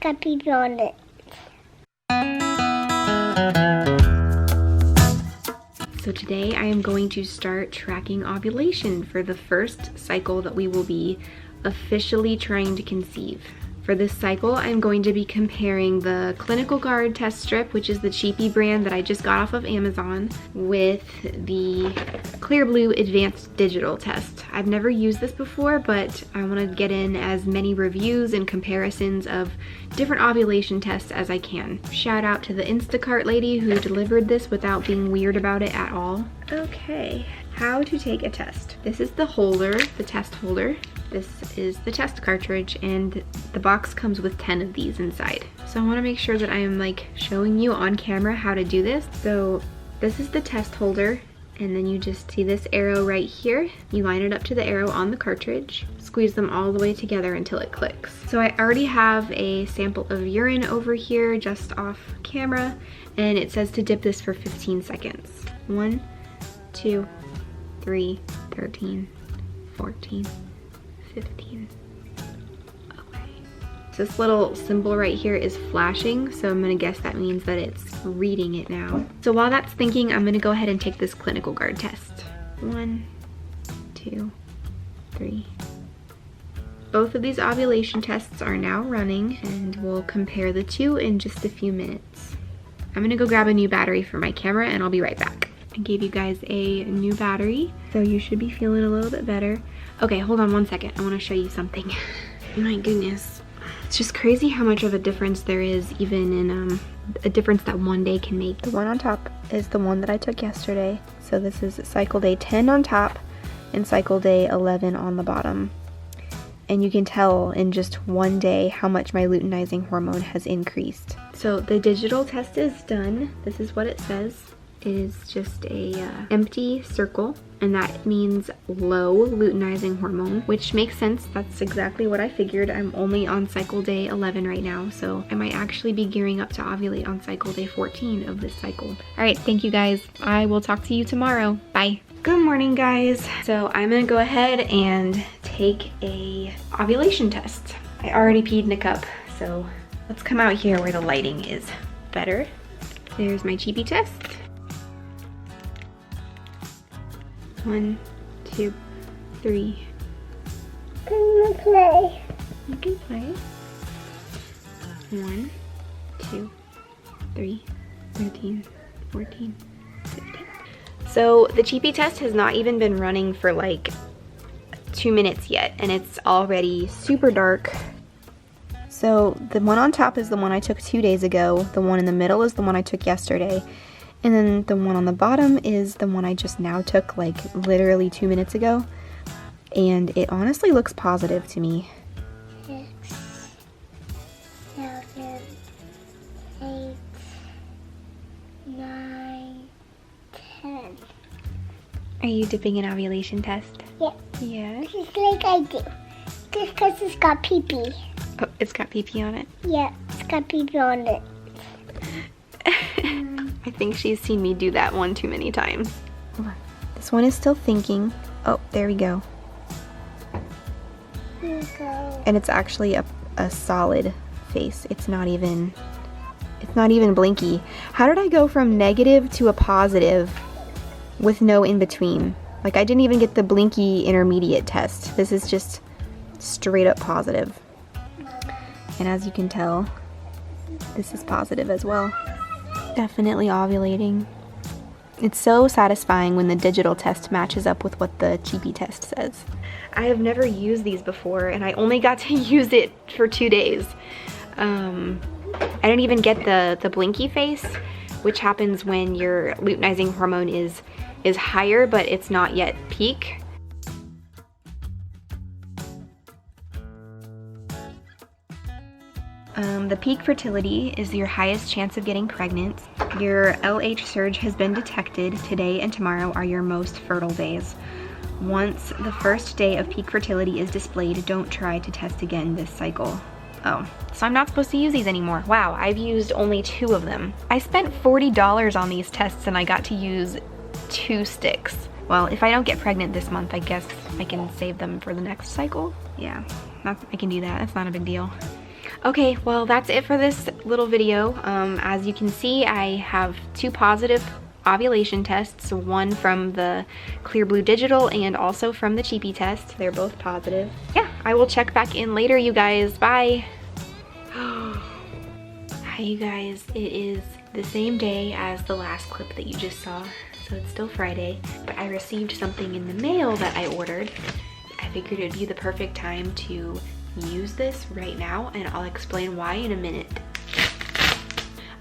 got pee-pee on it. So today I am going to start tracking ovulation for the first cycle that we will be officially trying to conceive. For this cycle, I'm going to be comparing the Clinical Guard test strip, which is the cheapy brand that I just got off of Amazon, with the Clear Blue Advanced Digital test. I've never used this before, but I want to get in as many reviews and comparisons of different ovulation tests as I can. Shout out to the Instacart lady who delivered this without being weird about it at all. Okay, how to take a test. This is the holder, the test holder. This is the test cartridge, and the box comes with 10 of these inside. So I want to make sure that I am like showing you on camera how to do this. So this is the test holder, and then you just see this arrow right here. You line it up to the arrow on the cartridge, squeeze them all the way together until it clicks. So I already have a sample of urine over here just off camera, and it says to dip this for 15 seconds. 1, 2, 3, 13, 14, 15. Okay. So this little symbol right here is flashing, so I'm gonna guess that means that it's reading it now. So while that's thinking, I'm gonna go ahead and take this Clinical Guard test. 1, 2, 3. Both of these ovulation tests are now running, and we'll compare the two in just a few minutes. I'm gonna go grab a new battery for my camera, and I'll be right back. I gave you guys a new battery, so you should be feeling a little bit better. Okay, hold on one second. I want to show you something. My goodness. It's just crazy how much of a difference there is, even in a difference that one day can make. The one on top is the one that I took yesterday. So this is cycle day 10 on top and cycle day 11 on the bottom. And you can tell in just one day how much my luteinizing hormone has increased. So the digital test is done. This is what it says. It is just a empty circle, and that means low luteinizing hormone, which makes sense. That's exactly what I figured. I'm only on cycle day 11 right now, so I might actually be gearing up to ovulate on cycle day 14 of this cycle. All right, thank you guys. I will talk to you tomorrow. Bye. Good morning, guys. So I'm gonna go ahead and take a ovulation test. I already peed in a cup, so let's come out here where the lighting is better. There's my cheapy test. 1, 2, 3. Can you play? You can play. 1, 2, 3, 13, 14, 15. So the cheapy test has not even been running for like 2 minutes yet, and it's already super dark. So the one on top is the one I took 2 days ago. The one in the middle is the one I took yesterday. And then the one on the bottom is the one I just now took like literally 2 minutes ago. And it honestly looks positive to me. 6, 7, 8, 9, 10. Are you dipping an ovulation test? Yeah. Yeah. Just like I do. Just because it's got pee-pee. Oh, it's got pee-pee on it? Yeah, it's got pee-pee on it. I think she's seen me do that one too many times. This one is still thinking. Oh, there we go. Here you go. And it's actually a solid face. It's not even blinky. How did I go from negative to a positive with no in between? Like, I didn't even get the blinky intermediate test. This is just straight up positive. And as you can tell, this is positive as well. Definitely ovulating. It's so satisfying when the digital test matches up with what the cheapy test says. I have never used these before, and I only got to use it for 2 days. I didn't even get the blinky face, which happens when your luteinizing hormone is higher, but it's not yet peak. The peak fertility is your highest chance of getting pregnant. Your LH surge has been detected. Today and tomorrow are your most fertile days. Once the first day of peak fertility is displayed, don't try to test again this cycle. Oh, so I'm not supposed to use these anymore. Wow, I've used only 2 of them. I spent $40 on these tests and I got to use 2 sticks. Well, if I don't get pregnant this month, I guess I can save them for the next cycle. Yeah, I can do that. That's not a big deal. Okay, well that's it for this little video. As you can see, I have 2 positive ovulation tests, one from the Clear Blue Digital and also from the cheapie test. They're both positive. Yeah, I will check back in later, you guys. Bye. Hi you guys, it is the same day as the last clip that you just saw, so it's still Friday, but I received something in the mail that I ordered. I figured it'd be the perfect time to use this right now, and I'll explain why in a minute.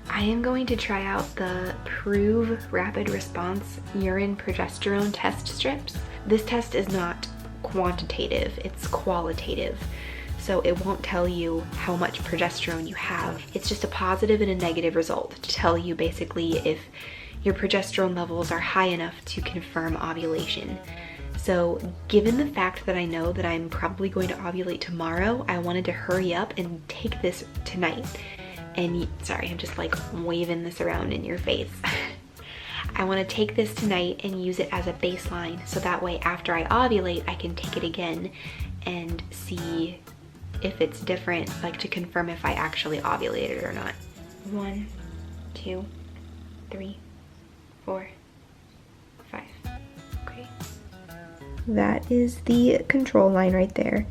I am going to try out the Proov Rapid Response Urine Progesterone Test Strips. This test is not quantitative, it's qualitative. So it won't tell you how much progesterone you have. It's just a positive and a negative result to tell you basically if your progesterone levels are high enough to confirm ovulation. So given the fact that I know that I'm probably going to ovulate tomorrow, I wanted to hurry up and take this tonight. And sorry, I'm just like waving this around in your face. I want to take this tonight and use it as a baseline, so that way after I ovulate, I can take it again and see if it's different, like to confirm if I actually ovulated or not. 1, 2, 3, 4, 5. Okay. That is the control line right there.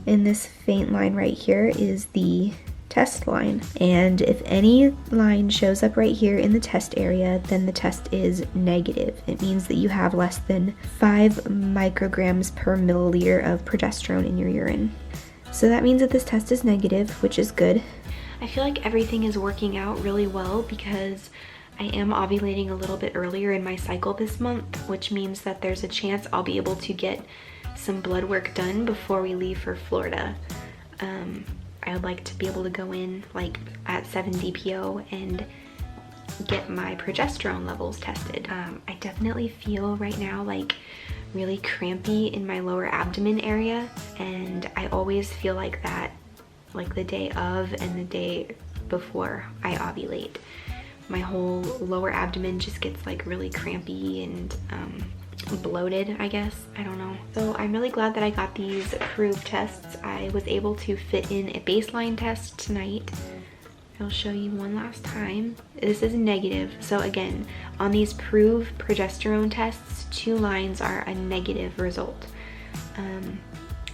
And this faint line right here is the test line. And if any line shows up right here in the test area, then the test is negative. It means that you have less than 5 micrograms per milliliter of progesterone in your urine. So that means that this test is negative, which is good. I feel like everything is working out really well because I am ovulating a little bit earlier in my cycle this month, which means that there's a chance I'll be able to get some blood work done before we leave for Florida. I would like to be able to go in like at 7 DPO and get my progesterone levels tested. I definitely feel right now like really crampy in my lower abdomen area, and I always feel like that like the day of and the day before I ovulate. My whole lower abdomen just gets like really crampy and bloated, I guess. I don't know. So I'm really glad that I got these Proov tests. I was able to fit in a baseline test tonight. I'll show you one last time. This is negative. So again, on these Proov progesterone tests, 2 lines are a negative result.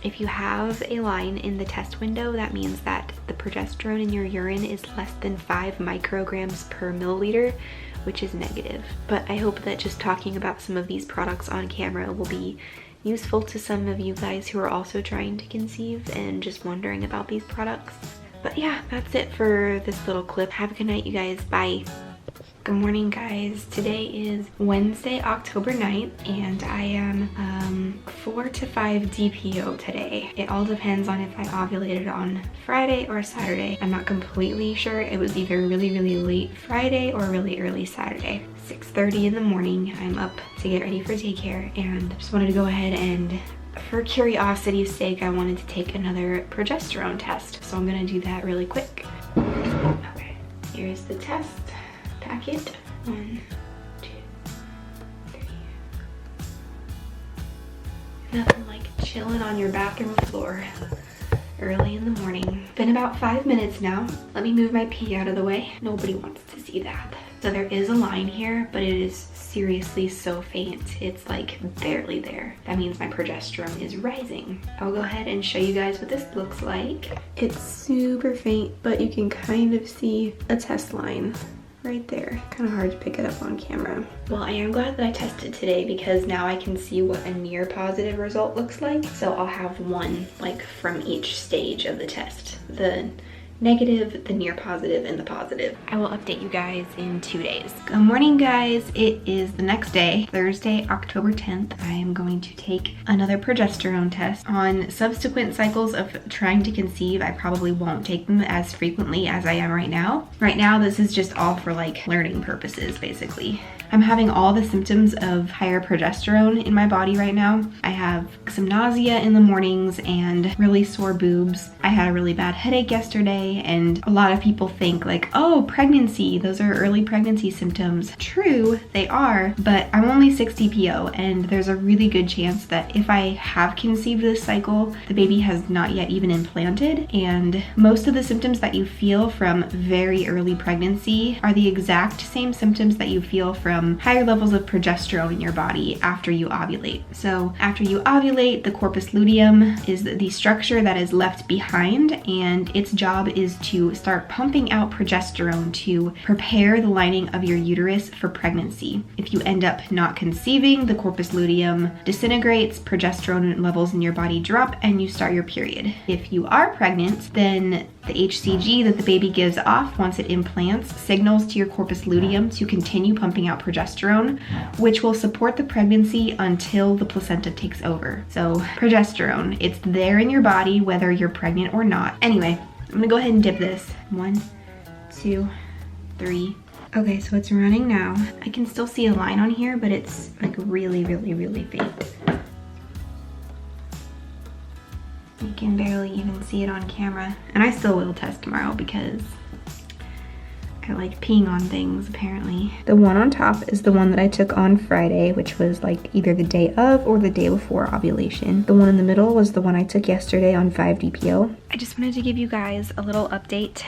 If you have a line in the test window, that means that the progesterone in your urine is less than 5 micrograms per milliliter, which is negative. But I hope that just talking about some of these products on camera will be useful to some of you guys who are also trying to conceive and just wondering about these products. But yeah, that's it for this little clip. Have a good night, you guys. Bye. Good morning, guys. Today is Wednesday, October 9th, and I am 4 to 5 DPO today. It all depends on if I ovulated on Friday or Saturday. I'm not completely sure. It was either really, really late Friday or really early Saturday. 6:30 in the morning. I'm up to get ready for daycare, and just wanted to go ahead and, for curiosity's sake, I wanted to take another progesterone test. So I'm gonna do that really quick. Okay, here's the test packet. 1, 2, 3. Nothing like chilling on your bathroom floor early in the morning. Been about 5 minutes now. Let me move my pee out of the way. Nobody wants to see that. So there is a line here, but it is seriously so faint. It's like barely there. That means my progesterone is rising. I'll go ahead and show you guys what this looks like. It's super faint, but you can kind of see a test line right there. Kind of hard to pick it up on camera. Well, I am glad that I tested today because now I can see what a near positive result looks like. So I'll have one like from each stage of the test. The negative, the near positive, and the positive. I will update you guys in 2 days. Good morning, guys. It is the next day, Thursday, October 10th. I am going to take another progesterone test. On subsequent cycles of trying to conceive, I probably won't take them as frequently as I am right now. Right now, this is just all for like learning purposes, basically. I'm having all the symptoms of higher progesterone in my body right now. I have some nausea in the mornings and really sore boobs. I had a really bad headache yesterday day. And a lot of people think like, oh, pregnancy, those are early pregnancy symptoms. True, they are, but I'm only 6 DPO, and there's a really good chance that if I have conceived this cycle, the baby has not yet even implanted. And most of the symptoms that you feel from very early pregnancy are the exact same symptoms that you feel from higher levels of progesterone in your body after you ovulate. So after you ovulate, the corpus luteum is the structure that is left behind, and its job is to start pumping out progesterone to prepare the lining of your uterus for pregnancy. If you end up not conceiving, the corpus luteum disintegrates, progesterone levels in your body drop, and you start your period. If you are pregnant, then the HCG that the baby gives off once it implants signals to your corpus luteum to continue pumping out progesterone, which will support the pregnancy until the placenta takes over. So progesterone, it's there in your body whether you're pregnant or not. Anyway, I'm gonna go ahead and dip this. 1, 2, 3. Okay, so it's running now. I can still see a line on here, but it's like really faint. You can barely even see it on camera. And I still will test tomorrow because I like peeing on things, apparently. The one on top is the one that I took on Friday, which was like either the day of or the day before ovulation. The one in the middle was the one I took yesterday on 5 DPO. I just wanted to give you guys a little update.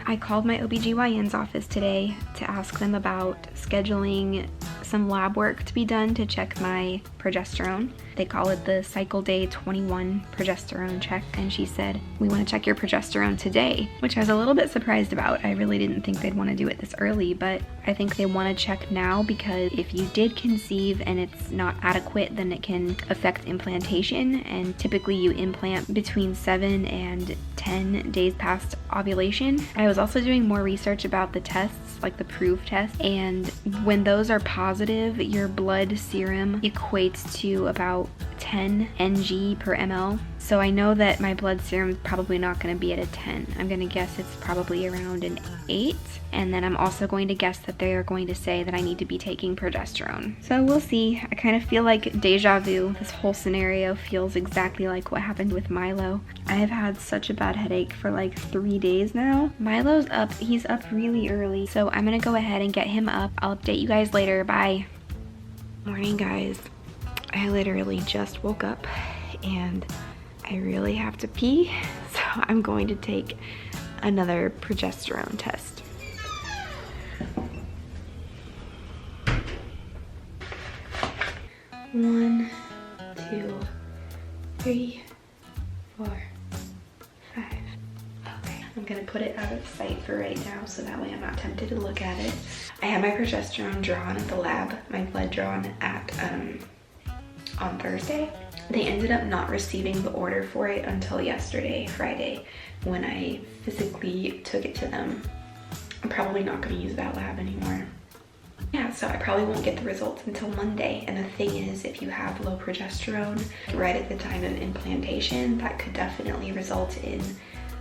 I called my OBGYN's office today to ask them about scheduling some lab work to be done to check my progesterone. They call it the cycle day 21 progesterone check, and she said, we want to check your progesterone today, which I was a little bit surprised about. I really didn't think they'd want to do it this early, but I think they want to check now because if you did conceive and it's not adequate, then it can affect implantation, and typically you implant between 7 and 10 days past ovulation. I was also doing more research about the tests, like the Proov test, and when those are positive, your blood serum equates to about 10 ng per ml. So I know that my blood serum is probably not going to be at a 10. I'm going to guess it's probably around an 8. And then I'm also going to guess that they are going to say that I need to be taking progesterone. So we'll see. I kind of feel like deja vu. This whole scenario feels exactly like what happened with Milo. I have had such a bad headache for like 3 days now. Milo's up. He's up really early. So I'm going to go ahead and get him up. I'll update you guys later. Bye. Morning, guys. I literally just woke up and I really have to pee, so I'm going to take another progesterone test. One, 2, 3, 4, 5. Okay, I'm gonna put it out of sight for right now so that way I'm not tempted to look at it. I had my progesterone drawn at the lab, my blood drawn at on Thursday. They ended up not receiving the order for it until yesterday, Friday, when I physically took it to them. I'm probably not going to use that lab anymore. Yeah, so I probably won't get the results until Monday. And the thing is, if you have low progesterone right at the time of implantation, that could definitely result in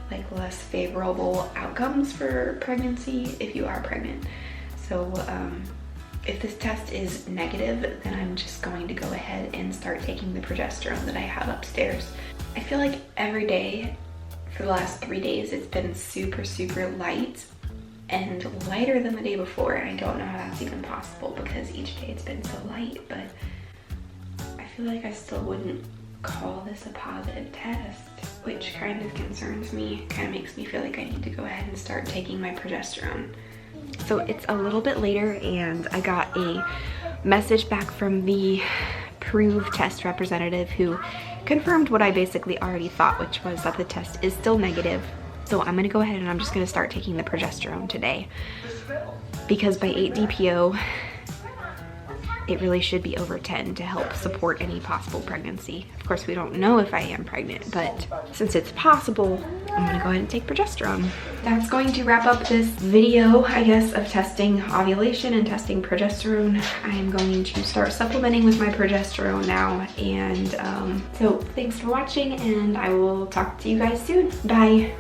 like less favorable outcomes for pregnancy if you are pregnant. So if this test is negative, then I'm just going to go ahead and start taking the progesterone that I have upstairs. I feel like every day for the last 3 days, it's been super light and lighter than the day before. I don't know how that's even possible because each day it's been so light, but I feel like I still wouldn't call this a positive test, which kind of concerns me. Kind of makes me feel like I need to go ahead and start taking my progesterone. So it's a little bit later and I got a message back from the Proov test representative who confirmed what I basically already thought, which was that the test is still negative. So I'm gonna go ahead and I'm just gonna start taking the progesterone today because by 8 DPO, it really should be over 10 to help support any possible pregnancy. Of course, we don't know if I am pregnant, but since it's possible, I'm gonna go ahead and take progesterone. That's going to wrap up this video, I guess, of testing ovulation and testing progesterone. I am going to start supplementing with my progesterone now. And so thanks for watching and I will talk to you guys soon. Bye.